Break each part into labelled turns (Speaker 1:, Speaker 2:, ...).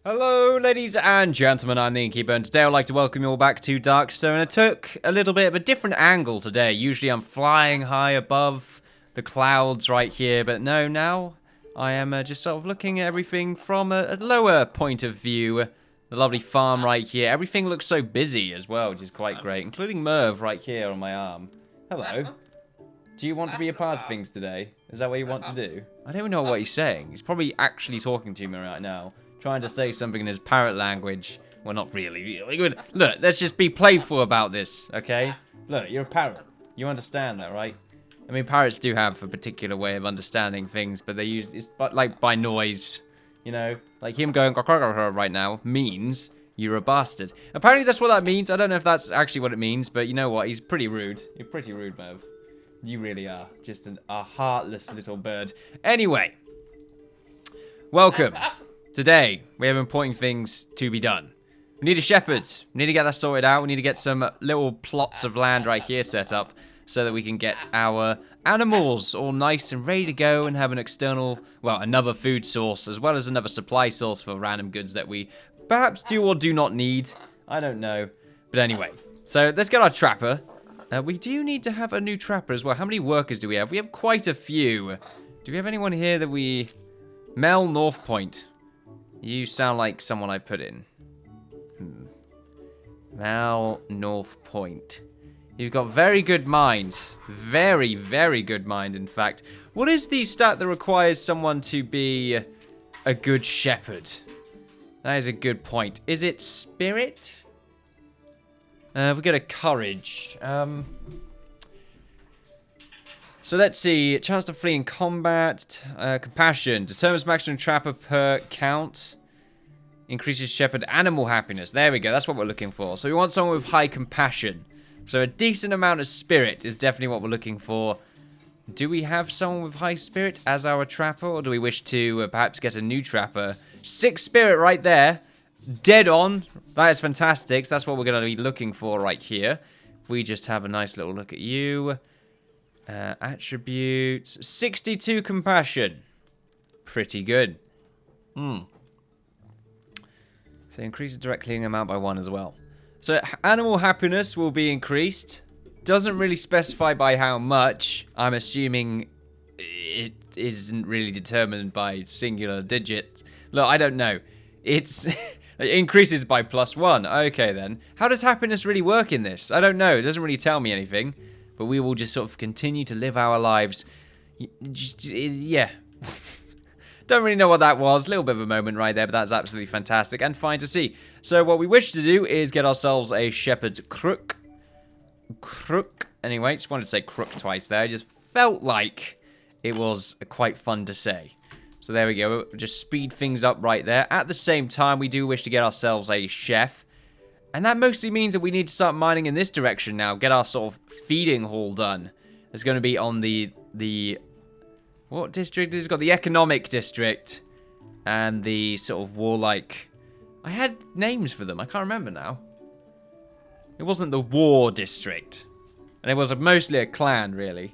Speaker 1: Hello, ladies and gentlemen, I'm the Innkeeper, and today I'd like to welcome you all back to Darkstone. I took a little bit of a different angle today. Usually I'm flying high above the clouds right here, but no, now I am just sort of looking at everything from a lower point of view. The lovely farm right here. Everything looks so busy as well, which is quite great, including Merv right here on my arm. Hello. Do you want to be a part of things today? Is that what you want to do? I don't know what he's saying. He's probably actually talking to me right now. Trying to say something in his parrot language. Well, not really. Look, let's just be playful about this, okay? Look, you're a parrot. You understand that, right? I mean, parrots do have a particular way of understanding things, but they use it's like by noise, you know? Like him going right now means you're a bastard. Apparently that's what that means. I don't know if that's actually what it means, but you know what? He's pretty rude. You're pretty rude, Merv. You really are. Just a heartless little bird. Anyway. Welcome. Today, we have important things to be done. We need a shepherd. We need to get that sorted out. We need to get some little plots of land right here set up so that we can get our animals all nice and ready to go and have an external, well, another food source as well as another supply source for random goods that we perhaps do or do not need. I don't know. But anyway, so let's get our trapper. We do need to have a new trapper as well. How many workers do we have? We have quite a few. Do we have anyone here that we... Mel North Point. You sound like someone I put in. Mal North Point. You've got very good mind. Very, very good mind, in fact. What is the stat that requires someone to be a good shepherd? That is a good point. Is it spirit? We've got a courage. So let's see, chance to flee in combat, compassion, determines maximum trapper per count, increases shepherd animal happiness. There we go, that's what we're looking for. So we want someone with high compassion. So a decent amount of spirit is definitely what we're looking for. Do we have someone with high spirit as our trapper, or do we wish to perhaps get a new trapper? 6 spirit right there, dead on. That is fantastic, so that's what we're going to be looking for right here. If we just have a nice little look at you. Attributes, 62 compassion. Pretty good. So increase the direct healing amount by 1 as well. So animal happiness will be increased. Doesn't really specify by how much. I'm assuming it isn't really determined by singular digits. Look, I don't know. It increases by +1. Okay then. How does happiness really work in this? I don't know. It doesn't really tell me anything. But we will just sort of continue to live our lives. Yeah. Don't really know what that was. A little bit of a moment right there, but that's absolutely fantastic and fine to see. So what we wish to do is get ourselves a shepherd crook. Anyway, just wanted to say crook twice there. It just felt like it was quite fun to say. So there we go. Just speed things up right there. At the same time, we do wish to get ourselves a chef. And that mostly means that we need to start mining in this direction now. Get our sort of feeding hall done. It's going to be on the what district? It's got the economic district. And the sort of warlike... I had names for them. I can't remember now. It wasn't the war district. And it was mostly a clan, really.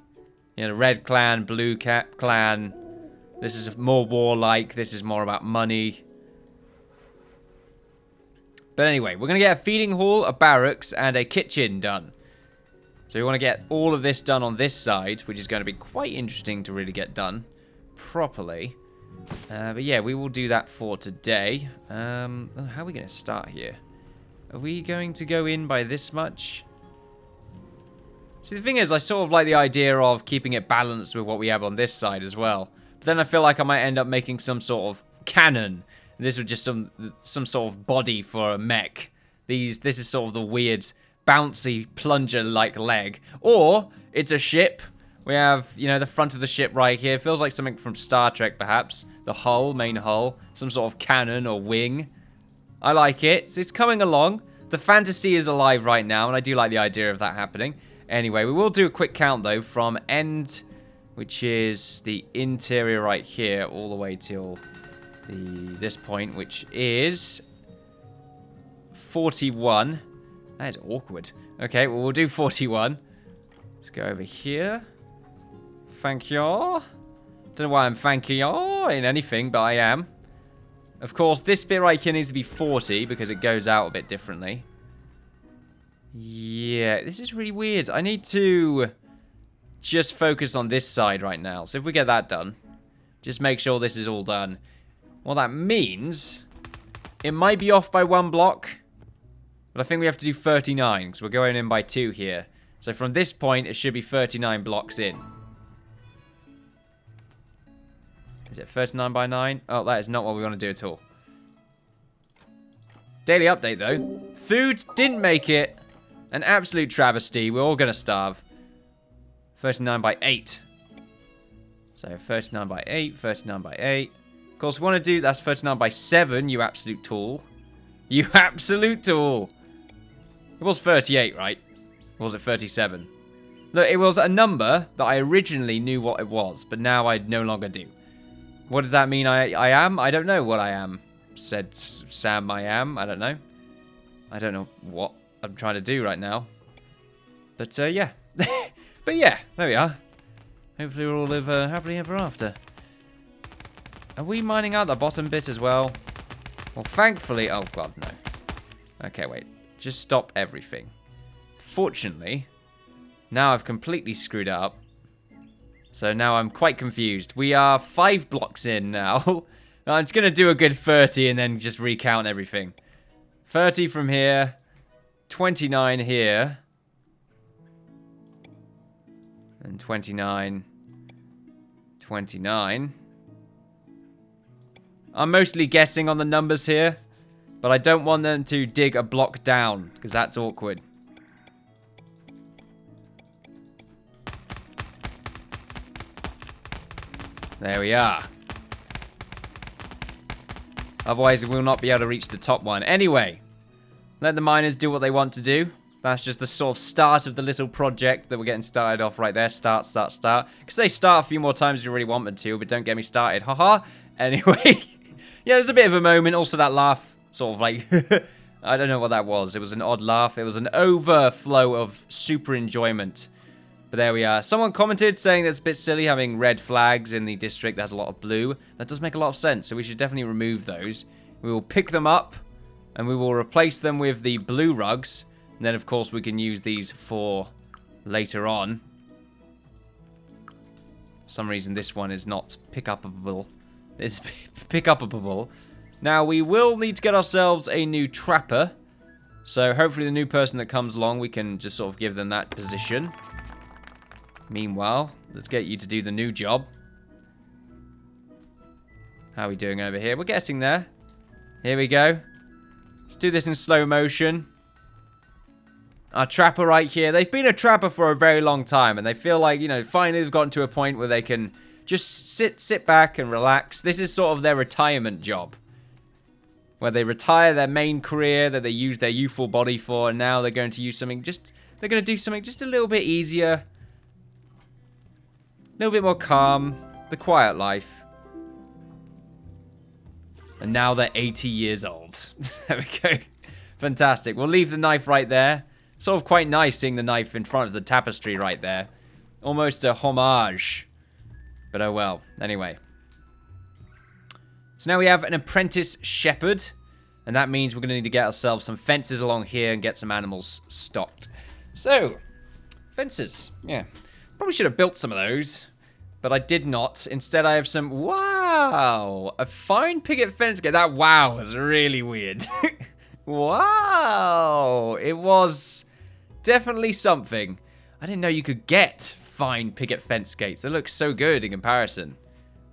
Speaker 1: You know, red clan, blue cap clan. This is more warlike. This is more about money. But anyway, we're going to get a feeding hall, a barracks, and a kitchen done. So we want to get all of this done on this side, which is going to be quite interesting to really get done properly. But yeah, we will do that for today. How are we going to start here? Are we going to go in by this much? See, the thing is, I sort of like the idea of keeping it balanced with what we have on this side as well. But then I feel like I might end up making some sort of cannon. This was just some sort of body for a mech. This is sort of the weird, bouncy, plunger-like leg. Or, it's a ship. We have, you know, the front of the ship right here. Feels like something from Star Trek, perhaps. The hull, main hull. Some sort of cannon or wing. I like it. It's coming along. The fantasy is alive right now, and I do like the idea of that happening. Anyway, we will do a quick count, though, from end, which is the interior right here, all the way till... this point, which is 41. That is awkward. Okay, well, we'll do 41. Let's go over here. Thank you. Don't know why I'm thanking you in anything, but I am. Of course, this bit right here needs to be 40 because it goes out a bit differently. Yeah, this is really weird. I need to just focus on this side right now. So if we get that done, just make sure this is all done. Well, that means it might be off by 1 block, but I think we have to do 39 because we're going in by 2 here. So from this point, it should be 39 blocks in. Is it 39 by 9? Oh, that is not what we want to do at all. Daily update, though. Food didn't make it. An absolute travesty. We're all going to starve. 39 by 8. So 39 by 8, 39 by 8. Of course, we want to do... That's 39 by 7, you absolute tool. You absolute tool. It was 38, right? Or was it 37? Look, it was a number that I originally knew what it was, but now I no longer do. What does that mean I am? I don't know what I am. Said Sam I am. I don't know. I don't know what I'm trying to do right now. But, yeah. But, yeah. There we are. Hopefully we'll all live happily ever after. Are we mining out the bottom bit as well? Well, thankfully... Oh, God, no. Okay, wait. Just stop everything. Fortunately, now I've completely screwed it up. So now I'm quite confused. We are 5 blocks in now. I'm just going to do a good 30 and then just recount everything. 30 from here. 29 here. And 29. 29. I'm mostly guessing on the numbers here. But I don't want them to dig a block down, because that's awkward. There we are. Otherwise, we'll not be able to reach the top one. Anyway, let the miners do what they want to do. That's just the sort of start of the little project that we're getting started off right there. Start, start, start. Because they start a few more times if you really want them to, but don't get me started. Haha. Anyway, yeah, there's a bit of a moment. Also, that laugh, sort of like, I don't know what that was. It was an odd laugh. It was an overflow of super enjoyment. But there we are. Someone commented saying that's a bit silly having red flags in the district that has a lot of blue. That does make a lot of sense, so we should definitely remove those. We will pick them up, and we will replace them with the blue rugs. And then, of course, we can use these for later on. For some reason, this one is not pick-upable. It's pick-upable. Now, we will need to get ourselves a new trapper. So, hopefully, the new person that comes along, we can just sort of give them that position. Meanwhile, let's get you to do the new job. How are we doing over here? We're getting there. Here we go. Let's do this in slow motion. Our trapper right here. They've been a trapper for a very long time, and they feel like, you know, finally they've gotten to a point where they can just sit back and relax. This is sort of their retirement job, where they retire their main career that they use their youthful body for, and now they're going to use something they're going to do something just a little bit easier. A little bit more calm. The quiet life. And now they're 80 years old. There we go. Fantastic. We'll leave the knife right there. Sort of quite nice seeing the knife in front of the tapestry right there. Almost a homage. But oh well. Anyway. So now we have an apprentice shepherd. And that means we're going to need to get ourselves some fences along here and get some animals stocked. So, fences. Yeah. Probably should have built some of those, but I did not. Instead, I have some... Wow! A fine picket fence gate. That wow was really weird. Wow! It was definitely something. I didn't know you could get fine picket fence gates. They look so good in comparison.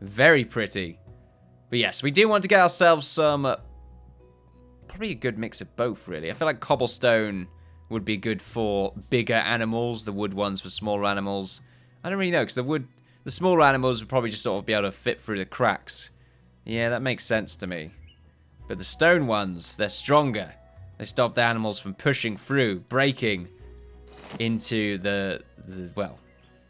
Speaker 1: Very pretty. But yes, we do want to get ourselves some... probably a good mix of both, really. I feel like cobblestone would be good for bigger animals, the wood ones for smaller animals. I don't really know, because the smaller animals would probably just sort of be able to fit through the cracks. Yeah, that makes sense to me. But the stone ones, they're stronger. They stop the animals from pushing through, breaking into well,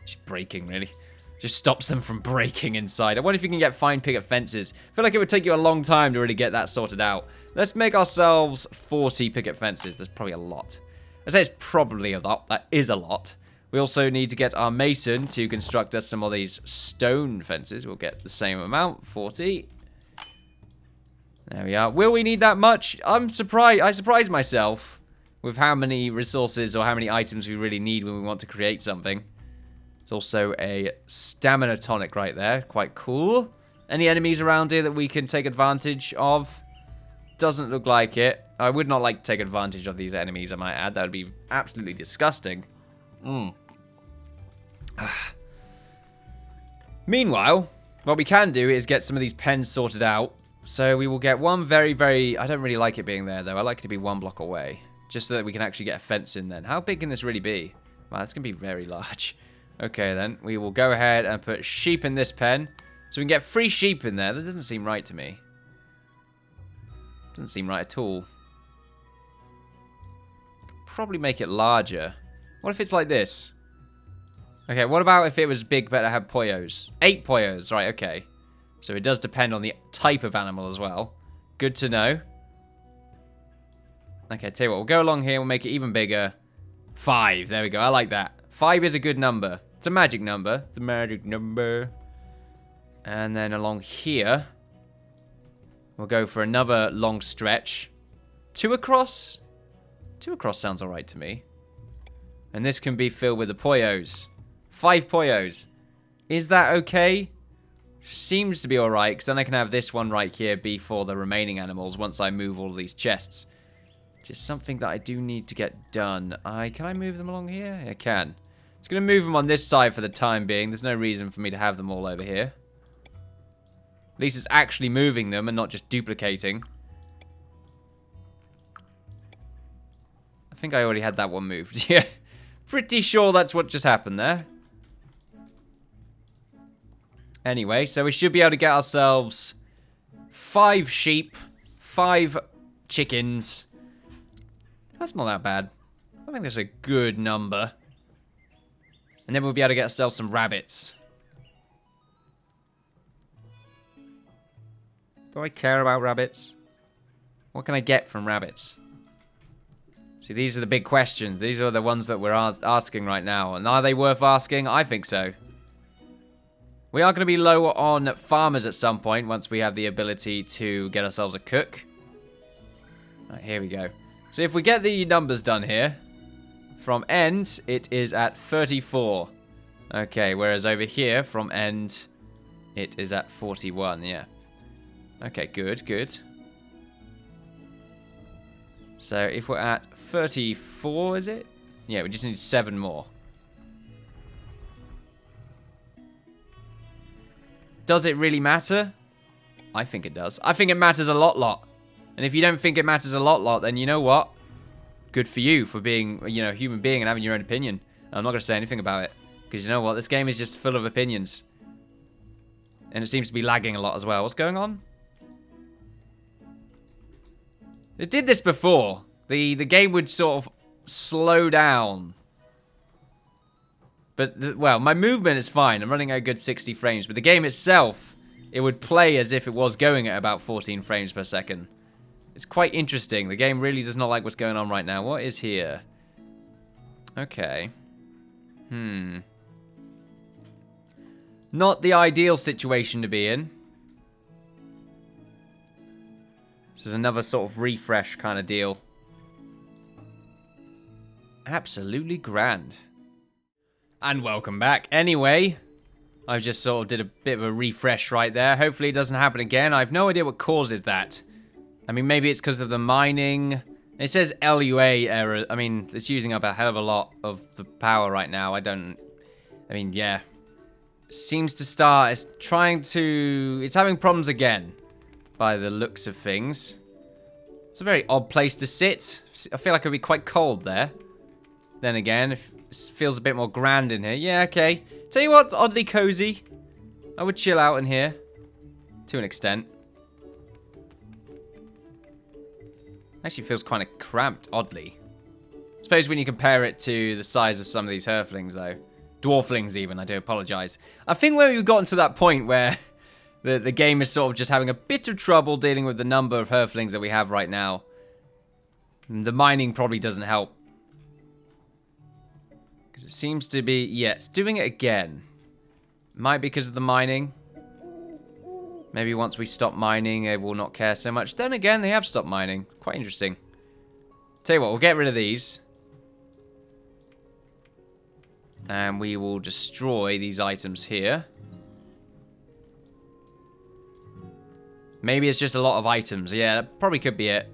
Speaker 1: just breaking, really. Just stops them from breaking inside. I wonder if you can get fine picket fences. I feel like it would take you a long time to really get that sorted out. Let's make ourselves 40 picket fences. That's probably a lot. I say it's probably a lot. That is a lot. We also need to get our mason to construct us some of these stone fences. We'll get the same amount, 40. There we are. Will we need that much? I'm surprised. I surprised myself with how many resources or how many items we really need when we want to create something. There's also a stamina tonic right there. Quite cool. Any enemies around here that we can take advantage of? Doesn't look like it. I would not like to take advantage of these enemies, I might add. That would be absolutely disgusting. Meanwhile, what we can do is get some of these pens sorted out. So we will get one very, very... I don't really like it being there, though. I like it to be one block away. Just so that we can actually get a fence in then. How big can this really be? Wow, it's going to be very large. Okay, then. We will go ahead and put sheep in this pen. So we can get 3 sheep in there. That doesn't seem right to me. Doesn't seem right at all. Probably make it larger. What if it's like this? Okay, what about if it was big but it had poyos? 8 poyos, right, okay. So it does depend on the type of animal as well. Good to know. Okay, tell you what, we'll go along here, we'll make it even bigger. 5, there we go, I like that. 5 is a good number. It's a magic number. It's a magic number. And then along here, we'll go for another long stretch. 2 across? 2 across sounds alright to me. And this can be filled with the poyos. 5 poyos. Is that okay? Seems to be alright, because then I can have this one right here be for the remaining animals once I move all of these chests. Which is something that I do need to get done. Can I move them along here? I can. It's going to move them on this side for the time being. There's no reason for me to have them all over here. At least it's actually moving them and not just duplicating. I think I already had that one moved. Yeah. Pretty sure that's what just happened there. Anyway, so we should be able to get ourselves 5 sheep, 5 chickens. That's not that bad. I think that's a good number. And then we'll be able to get ourselves some rabbits. Do I care about rabbits? What can I get from rabbits? See, these are the big questions. These are the ones that we're asking right now. And are they worth asking? I think so. We are going to be low on farmers at some point once we have the ability to get ourselves a cook. Right, here we go. So if we get the numbers done here, from end, it is at 34. Okay, whereas over here, from end, it is at 41, yeah. Okay, good, good. So if we're at 34, is it? Yeah, we just need 7 more. Does it really matter? I think it does. I think it matters a lot. And if you don't think it matters a lot, then you know what? Good for you for being, you know, a human being and having your own opinion. And I'm not going to say anything about it. Because you know what? This game is just full of opinions. And it seems to be lagging a lot as well. What's going on? It did this before. The game would sort of slow down. But, well, my movement is fine. I'm running at a good 60 frames. But the game itself, it would play as if it was going at about 14 frames per second. It's quite interesting. The game really does not like what's going on right now. What is here? Okay. Not the ideal situation to be in. This is another sort of refresh kind of deal. Absolutely grand. And welcome back. Anyway, I just sort of did a bit of a refresh right there. Hopefully it doesn't happen again. I have no idea what causes that. I mean, maybe it's because of the mining. It says LUA error. I mean, it's using up a hell of a lot of the power right now. I mean, yeah. Seems to start. It's having problems again. By the looks of things. It's a very odd place to sit. I feel like it'd be quite cold there. Then again, it feels a bit more grand in here. Yeah, okay. Tell you what, oddly cozy. I would chill out in here. To an extent. Actually feels kind of cramped, oddly. I suppose when you compare it to the size of some of these Hearthlings, though. Dwarflings, even. I do apologise. I think when we've gotten to that point where the game is sort of just having a bit of trouble dealing with the number of Hearthlings that we have right now. The mining probably doesn't help. Because it seems to be... Yeah, it's doing it again. Might be because of the mining. Maybe once we stop mining, they will not care so much. Then again, they have stopped mining. Quite interesting. Tell you what, we'll get rid of these. And we will destroy these items here. Maybe it's just a lot of items. Yeah, that probably could be it.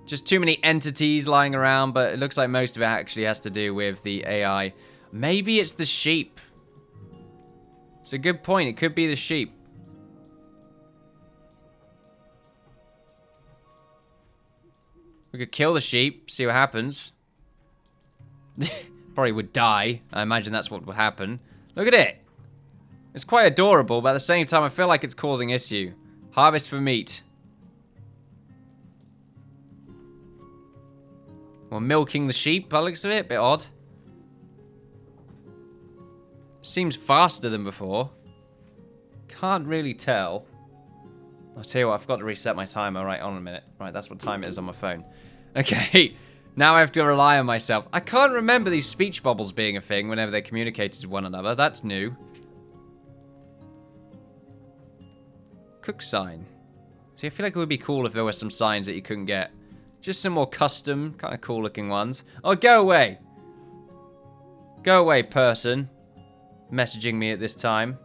Speaker 1: Just too many entities lying around, but it looks like most of it actually has to do with the AI. Maybe it's the sheep. It's a good point. It could be the sheep. We could kill the sheep, see what happens. Probably would die. I imagine that's what would happen. Look at it. It's quite adorable, but at the same time, I feel like it's causing issue. Harvest for meat. We're milking the sheep, by the looks of it. Bit odd. Seems faster than before. Can't really tell. I'll tell you what, I forgot to reset my timer. Right, on a minute. Right, that's what time it is on my phone. Okay, now I have to rely on myself. I can't remember these speech bubbles being a thing whenever they communicated with one another. That's new. Cook sign. See, I feel like it would be cool if there were some signs that you couldn't get. Just some more custom, kind of cool looking ones. Oh, go away. Go away, person. Messaging me at this time.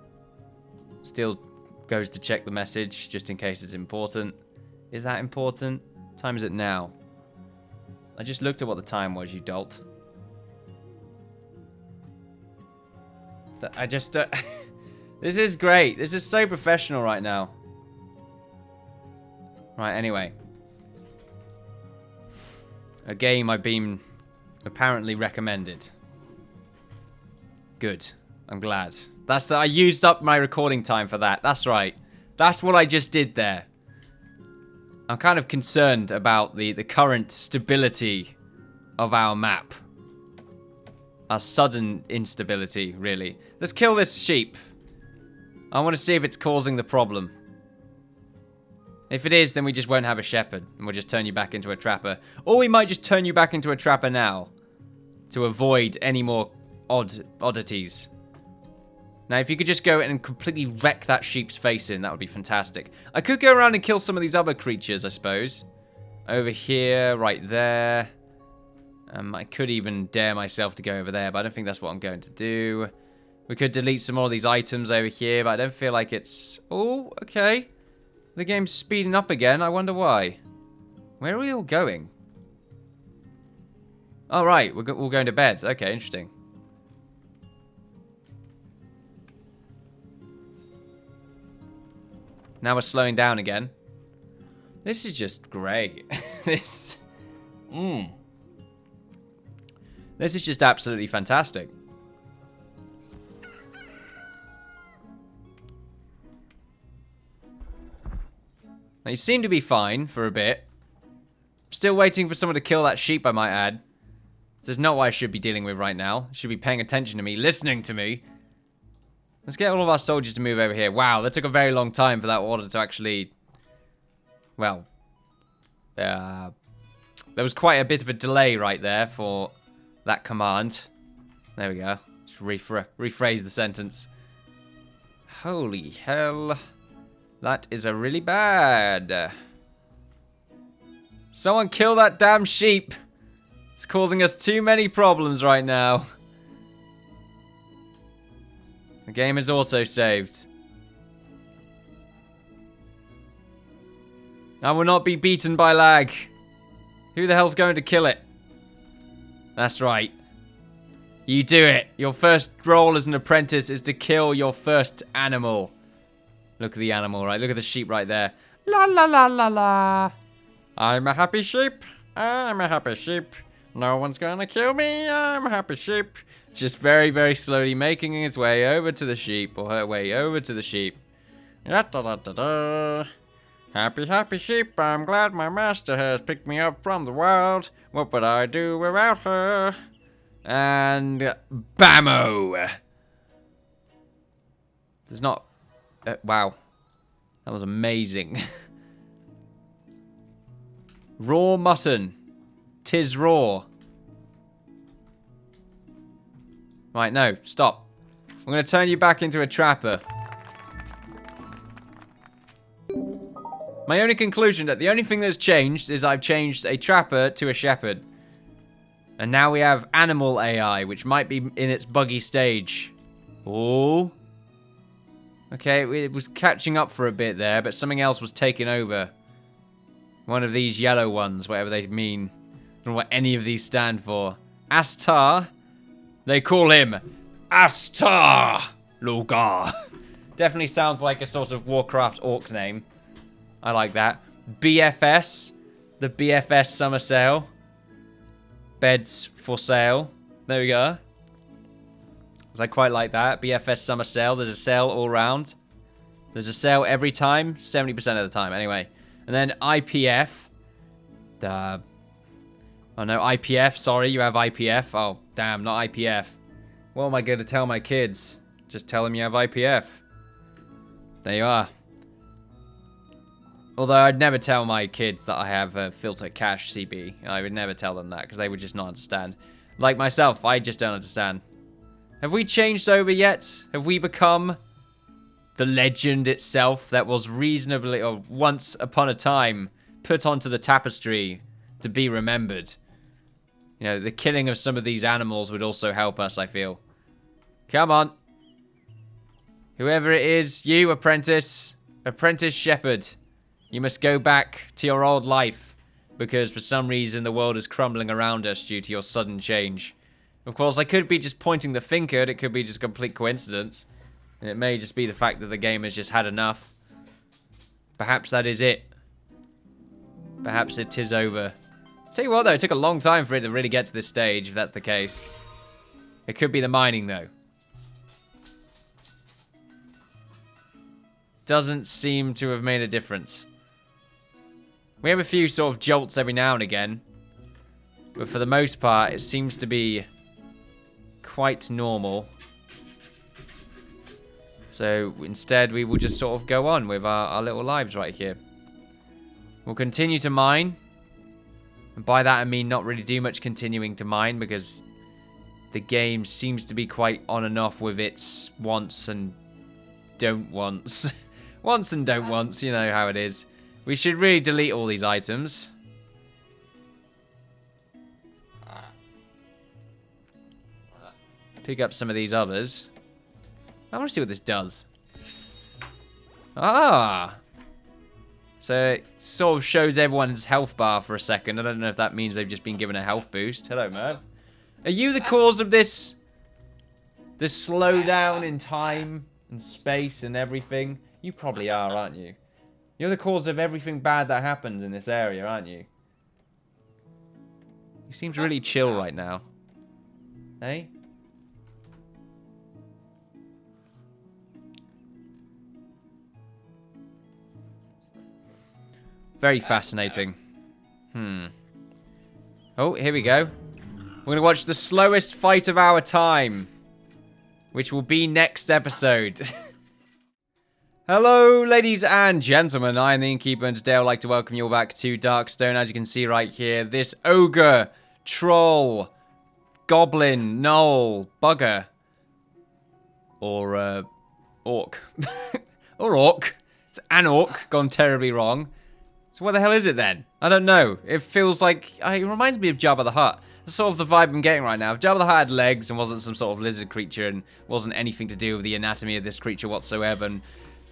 Speaker 1: Still goes to check the message, just in case it's important. Is that important? What time is it now? I just looked at what the time was, you dolt. I just... This is great. This is so professional right now. Right, anyway. A game I've been apparently recommended. Good. I'm glad. I used up my recording time for that. That's right. That's what I just did there. I'm kind of concerned about the current stability of our map. Our sudden instability, really. Let's kill this sheep. I want to see if it's causing the problem. If it is, then we just won't have a shepherd, and we'll just turn you back into a trapper. Or we might just turn you back into a trapper now, to avoid any more oddities. Now, if you could just go and completely wreck that sheep's face in, that would be fantastic. I could go around and kill some of these other creatures, I suppose. Over here, right there. I could even dare myself to go over there, but I don't think that's what I'm going to do. We could delete some more of these items over here, but I don't feel like it's... Oh, okay. The game's speeding up again. I wonder why. Where are we all going? Oh, right. We're all going to bed. Okay, interesting. Now we're slowing down again. This is just great. This is just absolutely fantastic. Now, you seem to be fine for a bit. Still waiting for someone to kill that sheep, I might add. This is not what I should be dealing with right now. I should be paying attention to me, listening to me. Let's get all of our soldiers to move over here. Wow, that took a very long time for that order to actually... Well... there was quite a bit of a delay right there for that command. There we go. Just rephrase the sentence. Holy hell... That is a really bad. Someone kill that damn sheep. It's causing us too many problems right now. The game is also saved. I will not be beaten by lag. Who the hell's going to kill it? That's right. You do it. Your first role as an apprentice is to kill your first animal. Look at the animal, right? Look at the sheep right there. La la la la la. I'm a happy sheep. I'm a happy sheep. No one's gonna kill me. I'm a happy sheep. Just very, very slowly making its way over to the sheep, or her way over to the sheep. Da da da da da. Happy, happy sheep. I'm glad my master has picked me up from the wild. What would I do without her? And bammo. There's not. Wow. That was amazing. Raw mutton. 'Tis raw. Right, no, stop. I'm going to turn you back into a trapper. My only conclusion that the only thing that's changed is I've changed a trapper to a shepherd. And now we have animal AI, which might be in its buggy stage. Oh. Okay, it was catching up for a bit there, but something else was taking over. One of these yellow ones, whatever they mean. I don't know what any of these stand for. Astar. They call him Astar Logar. Definitely sounds like a sort of Warcraft orc name. I like that. BFS. The BFS summer sale. Beds for sale. There we go. I quite like that. BFS summer sale. There's a sale all round. There's a sale every time. 70% of the time. Anyway. And then IPF. Oh no, IPF. Sorry, you have IPF. Oh, damn, not IPF. What am I going to tell my kids? Just tell them you have IPF. There you are. Although I'd never tell my kids that I have a filter cache CB. I would never tell them that because they would just not understand. Like myself, I just don't understand. Have we changed over yet? Have we become the legend itself that was reasonably, or once upon a time, put onto the tapestry to be remembered? You know, the killing of some of these animals would also help us, I feel. Come on. Whoever it is, you, apprentice shepherd, you must go back to your old life, because for some reason the world is crumbling around us due to your sudden change. Of course, I could be just pointing the finger, it could be just complete coincidence. It may just be the fact that the game has just had enough. Perhaps that is it. Perhaps it is over. Tell you what though, it took a long time for it to really get to this stage, if that's the case. It could be the mining though. Doesn't seem to have made a difference. We have a few sort of jolts every now and again. But for the most part, it seems to be quite normal. So instead, we will just sort of go on with our little lives right here. We'll continue to mine. And by that, I mean not really do much continuing to mine because the game seems to be quite on and off with its wants and don't wants. Wants and don't wants, you know how it is. We should really delete all these items. Pick up some of these others. I want to see what this does. Ah! So it sort of shows everyone's health bar for a second. I don't know if that means they've just been given a health boost. Hello, Merv. Are you the cause of this? This slowdown in time and space and everything? You probably are, aren't you? You're the cause of everything bad that happens in this area, aren't you? He seems really chill right now. Hey? Very fascinating. Oh, here we go. We're going to watch the slowest fight of our time. Which will be next episode. Hello, ladies and gentlemen. I am the Innkeeper, and today I'd like to welcome you all back to Darkstone. As you can see right here, this ogre, troll, goblin, gnoll, bugger, or orc. Or orc. It's an orc gone terribly wrong. So what the hell is it then? I don't know. It feels like... it reminds me of Jabba the Hutt. That's sort of the vibe I'm getting right now. If Jabba the Hutt had legs and wasn't some sort of lizard creature and wasn't anything to do with the anatomy of this creature whatsoever,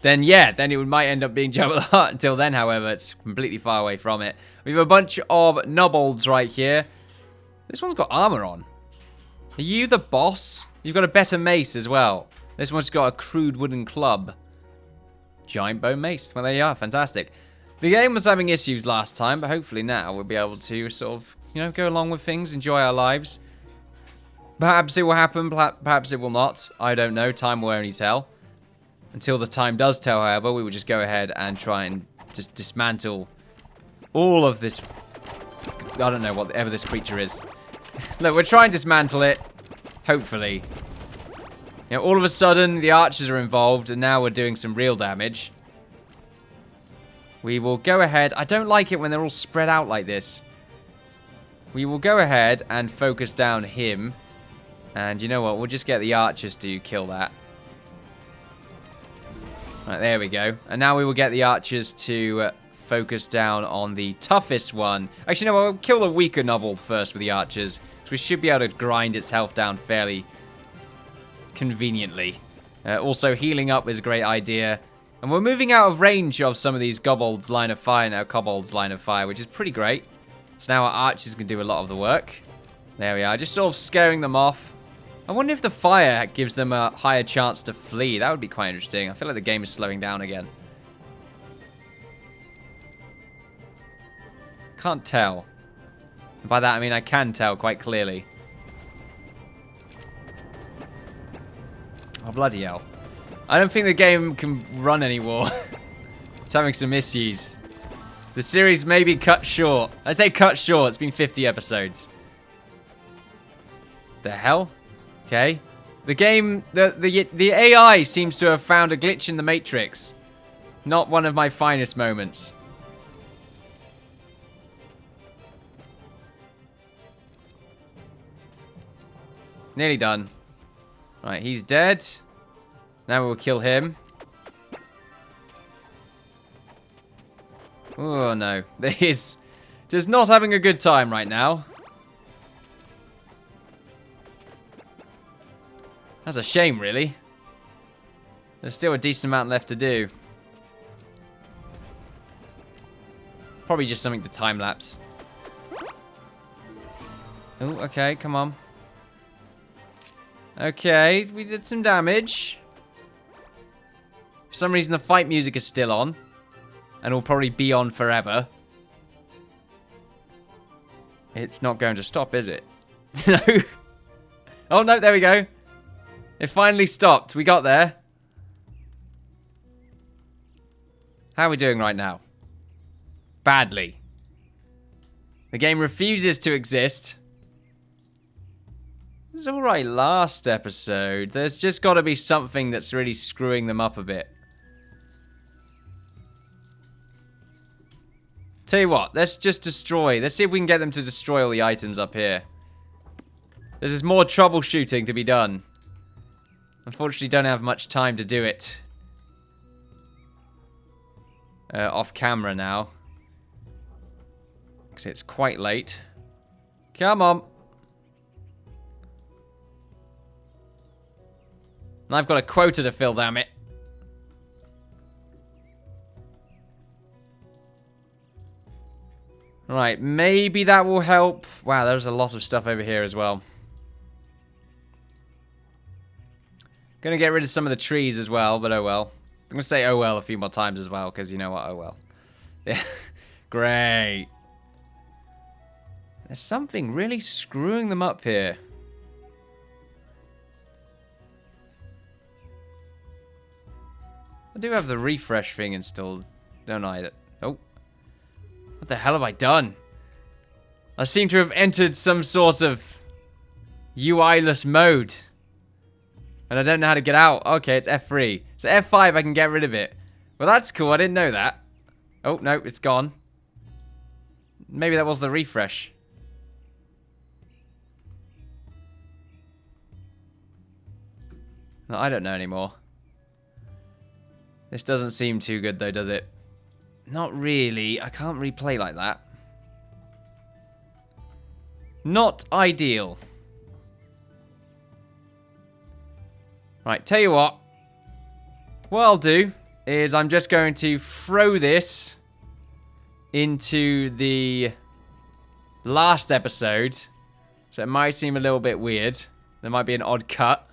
Speaker 1: then yeah, then it might end up being Jabba the Hutt. Until then, however, it's completely far away from it. We have a bunch of nobolds right here. This one's got armor on. Are you the boss? You've got a better mace as well. This one's got a crude wooden club. Giant bone mace. Well, there you are. Fantastic. The game was having issues last time, but hopefully now we'll be able to sort of, you know, go along with things, enjoy our lives. Perhaps it will happen, perhaps it will not. I don't know. Time will only tell. Until the time does tell, however, we will just go ahead and try and just dismantle all of this. I don't know whatever this creature is. Look, we're trying to dismantle it. Hopefully. You know, all of a sudden, the archers are involved, and now we're doing some real damage. We will go ahead. I don't like it when they're all spread out like this. We will go ahead and focus down him. And you know what? We'll just get the archers to kill that. Right, there we go. And now we will get the archers to focus down on the toughest one. Actually, no, I'll kill the weaker noble first with the archers. So we should be able to grind its health down fairly conveniently. Also, healing up is a great idea. And we're moving out of range of some of these kobolds' line of fire now, which is pretty great. So now our archers can do a lot of the work. There we are, just sort of scaring them off. I wonder if the fire gives them a higher chance to flee. That would be quite interesting. I feel like the game is slowing down again. Can't tell. And by that I mean I can tell quite clearly. Oh, bloody hell. I don't think the game can run anymore. It's having some issues. The series may be cut short. I say cut short, it's been 50 episodes. The hell? Okay. The game, the AI seems to have found a glitch in the Matrix. Not one of my finest moments. Nearly done. Right, he's dead. Now we'll kill him. Oh no, he's just not having a good time right now. That's a shame, really. There's still a decent amount left to do. Probably just something to time-lapse. Oh, okay, come on. Okay, we did some damage. For some reason, the fight music is still on. And will probably be on forever. It's not going to stop, is it? No. Oh, no, there we go. It finally stopped. We got there. How are we doing right now? Badly. The game refuses to exist. It was alright last episode. There's just got to be something that's really screwing them up a bit. Tell you what, let's just destroy. Let's see if we can get them to destroy all the items up here. There's more troubleshooting to be done. Unfortunately, don't have much time to do it. Off camera now. Because it's quite late. Come on. And I've got a quota to fill, damn it. Right, maybe that will help. Wow, there's a lot of stuff over here as well. Gonna get rid of some of the trees as well, but oh well. I'm gonna say oh well a few more times as well, because you know what, oh well. Yeah, great. There's something really screwing them up here. I do have the refresh thing installed, don't I? Oh. What the hell have I done? I seem to have entered some sort of UI-less mode. And I don't know how to get out. Okay, it's F3. So F5, I can get rid of it. Well, that's cool. I didn't know that. Oh, no, it's gone. Maybe that was the refresh. No, I don't know anymore. This doesn't seem too good, though, does it? Not really. I can't replay like that. Not ideal. Right, tell you what. What I'll do is I'm just going to throw this into the last episode. So it might seem a little bit weird. There might be an odd cut.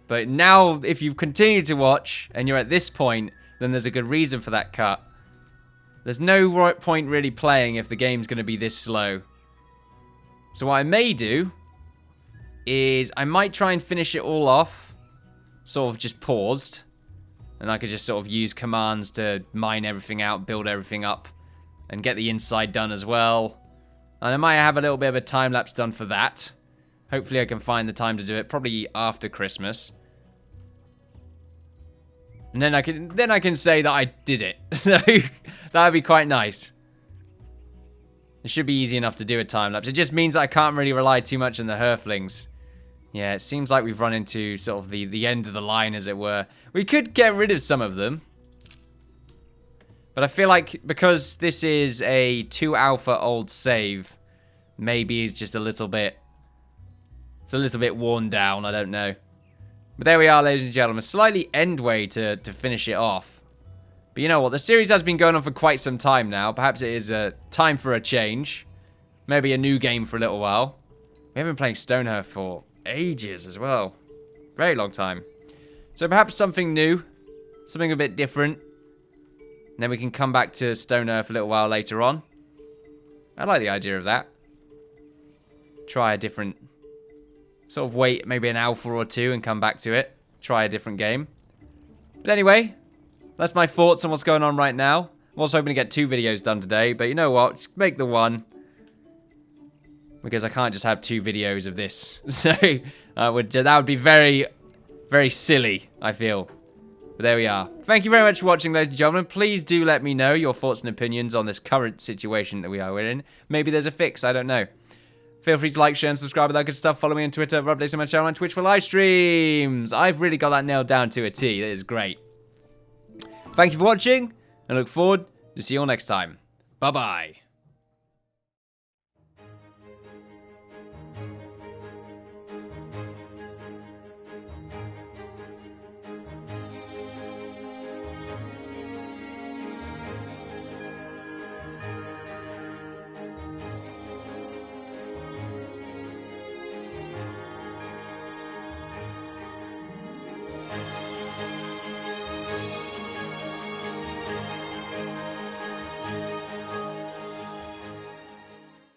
Speaker 1: But now, if you've continued to watch and you're at this point, then there's a good reason for that cut. There's no point really playing if the game's going to be this slow. So what I may do is I might try and finish it all off. Sort of just paused. And I could just sort of use commands to mine everything out, build everything up. And get the inside done as well. And I might have a little bit of a time-lapse done for that. Hopefully I can find the time to do it. Probably after Christmas. And then I can say that I did it. So that would be quite nice. It should be easy enough to do a time-lapse. It just means that I can't really rely too much on the Hearthlings. Yeah, it seems like we've run into sort of the end of the line, as it were. We could get rid of some of them. But I feel like because this is a 2 alpha old save, maybe he's just a little bit... It's a little bit worn down, I don't know. But there we are, ladies and gentlemen. Slightly end way to finish it off. But you know what? The series has been going on for quite some time now. Perhaps it is time for a change. Maybe a new game for a little while. We haven't been playing Stonehearth for ages as well. Very long time. So perhaps something new. Something a bit different. And then we can come back to Stonehearth a little while later on. I like the idea of that. Try a different... Sort of wait maybe an alpha or two and come back to it. Try a different game. But anyway, that's my thoughts on what's going on right now. I'm also hoping to get 2 videos done today. But you know what? Just make the one. Because I can't just have 2 videos of this. So that would be very, very silly, I feel. But there we are. Thank you very much for watching, ladies and gentlemen. Please do let me know your thoughts and opinions on this current situation that we are in. Maybe there's a fix, I don't know. Feel free to like, share, and subscribe with that good stuff. Follow me on Twitter for updates on my channel and Twitch for live streams. I've really got that nailed down to a T. That is great. Thank you for watching, and look forward to see you all next time. Bye-bye.